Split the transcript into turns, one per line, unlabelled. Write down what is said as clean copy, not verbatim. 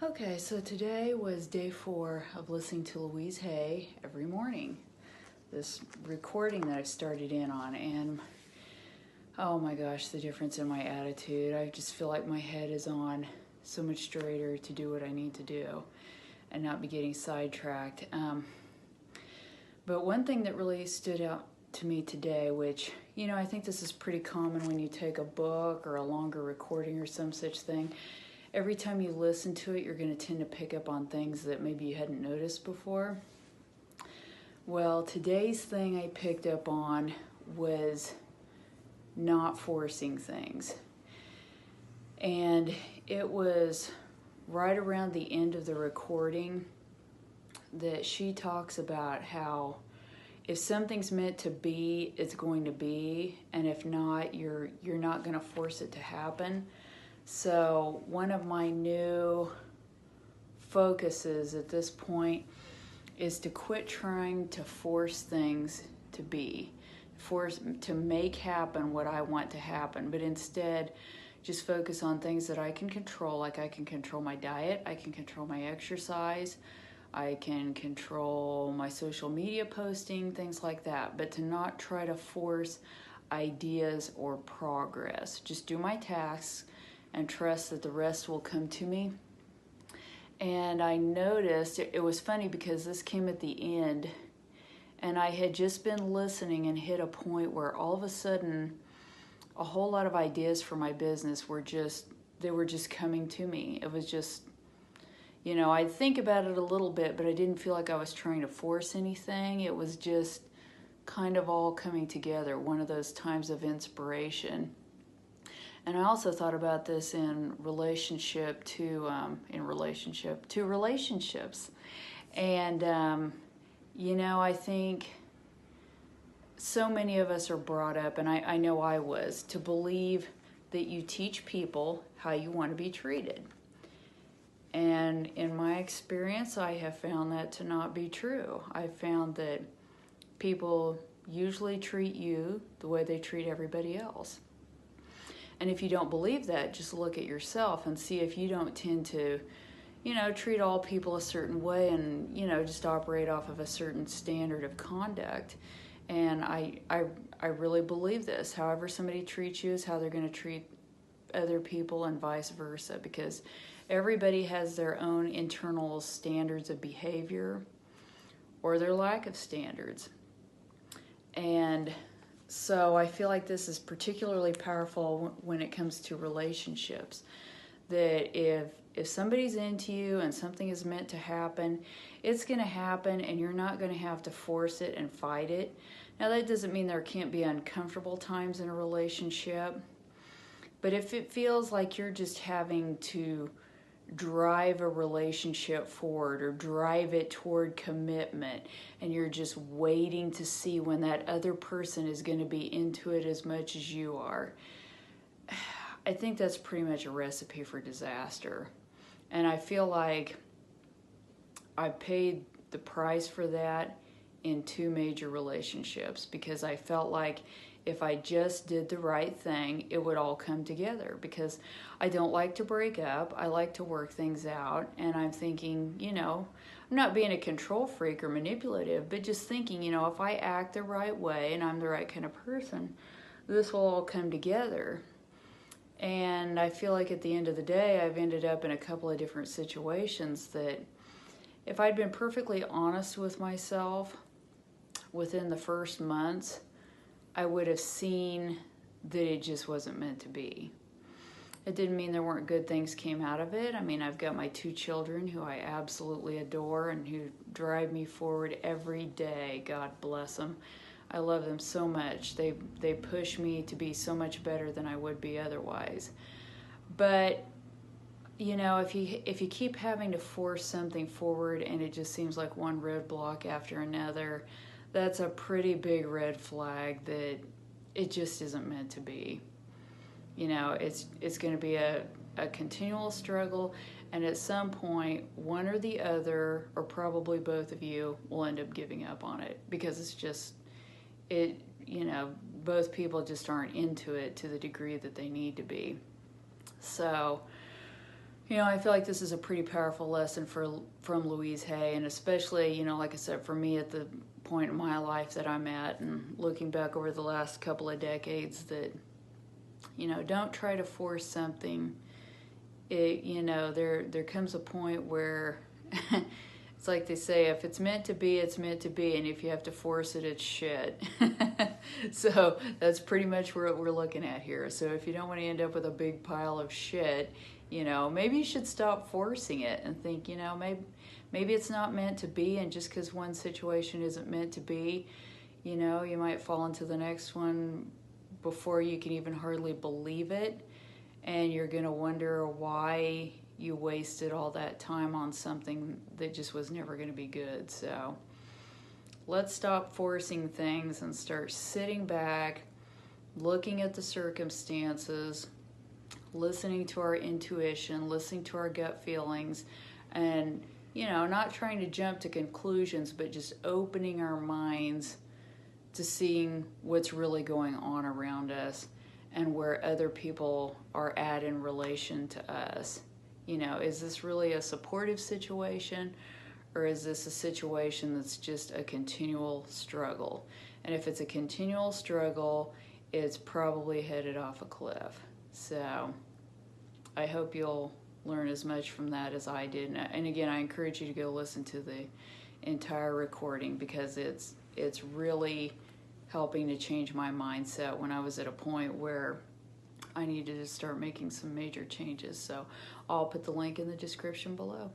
Okay, so today was day 4 of listening to Louise Hay every morning. This recording that I started in on, and oh my gosh, the difference in my attitude. I just feel like my head is on so much straighter to do what I need to do and not be getting sidetracked. But one thing that really stood out to me today, which, I think this is pretty common when you take a book or a longer recording or some such thing. Every time you listen to it, you're going to tend to pick up on things that maybe you hadn't noticed before. Well, today's thing I picked up on was not forcing things. And it was right around the end of the recording that she talks about how if something's meant to be, it's going to be, and if not, you're not going to force it to happen. So one of my new focuses at this point is to quit trying to force things to be, to make happen what I want to happen, but instead just focus on things that I can control. Like I can control my diet, I can control my exercise, I can control my social media posting, things like that, but to not try to force ideas or progress. Just do my tasks and trust that the rest will come to me. And I noticed, it was funny because this came at the end, and I had just been listening and hit a point where all of a sudden a whole lot of ideas for my business were just coming to me. It was just, I'd think about it a little bit, but I didn't feel like I was trying to force anything. It was just kind of all coming together, one of those times of inspiration. And I also thought about this in relationship to relationships. And, I think so many of us are brought up, and I know I was, to believe that you teach people how you want to be treated. And in my experience, I have found that to not be true. I've found that people usually treat you the way they treat everybody else. And if you don't believe that, just look at yourself and see if you don't tend to, treat all people a certain way and, just operate off of a certain standard of conduct. And I really believe this. However somebody treats you is how they're going to treat other people and vice versa, because everybody has their own internal standards of behavior or their lack of standards. And so I feel like this is particularly powerful when it comes to relationships, that if somebody's into you and something is meant to happen, it's going to happen, and you're not going to have to force it and fight it. Now, that doesn't mean there can't be uncomfortable times in a relationship, but if it feels like you're just having to drive a relationship forward or drive it toward commitment, and you're just waiting to see when that other person is going to be into it as much as you are, I think that's pretty much a recipe for disaster. And I feel like I paid the price for that in 2 major relationships, because I felt like if I just did the right thing, it would all come together, because I don't like to break up. I like to work things out. And I'm thinking, I'm not being a control freak or manipulative, but just thinking, if I act the right way and I'm the right kind of person, this will all come together. And I feel like at the end of the day, I've ended up in a couple of different situations that if I'd been perfectly honest with myself within the first months, I would have seen that it just wasn't meant to be. It didn't mean there weren't good things came out of it. I mean, I've got my 2 children who I absolutely adore and who drive me forward every day. God bless them. I love them so much. They push me to be so much better than I would be otherwise. But, if you keep having to force something forward and it just seems like one roadblock after another, that's a pretty big red flag that it just isn't meant to be. It's going to be a continual struggle, and at some point, one or the other, or probably both of you, will end up giving up on it, because it's just, both people just aren't into it to the degree that they need to be. So You know, I feel like this is a pretty powerful lesson from Louise Hay, and especially, you know, like I said, for me at the point in my life that I'm at, and looking back over the last couple of decades, that, you know, don't try to force something. You know, there comes a point where it's like they say, if it's meant to be, it's meant to be, and if you have to force it, it's shit. So that's pretty much what we're looking at here. So if you don't want to end up with a big pile of shit, you know, maybe you should stop forcing it and think, you know, maybe it's not meant to be, and just because one situation isn't meant to be, you know, you might fall into the next one before you can even hardly believe it, and you're going to wonder why you wasted all that time on something that just was never going to be good. So let's stop forcing things and start sitting back, looking at the circumstances, listening to our intuition, listening to our gut feelings, and, you know, not trying to jump to conclusions, but just opening our minds to seeing what's really going on around us and where other people are at in relation to us. You know, is this really a supportive situation, or is this a situation that's just a continual struggle? And if it's a continual struggle, it's probably headed off a cliff. So I hope you'll learn as much from that as I did. And again, I encourage you to go listen to the entire recording, because it's really helping to change my mindset when I was at a point where I needed to start making some major changes. So I'll put the link in the description below.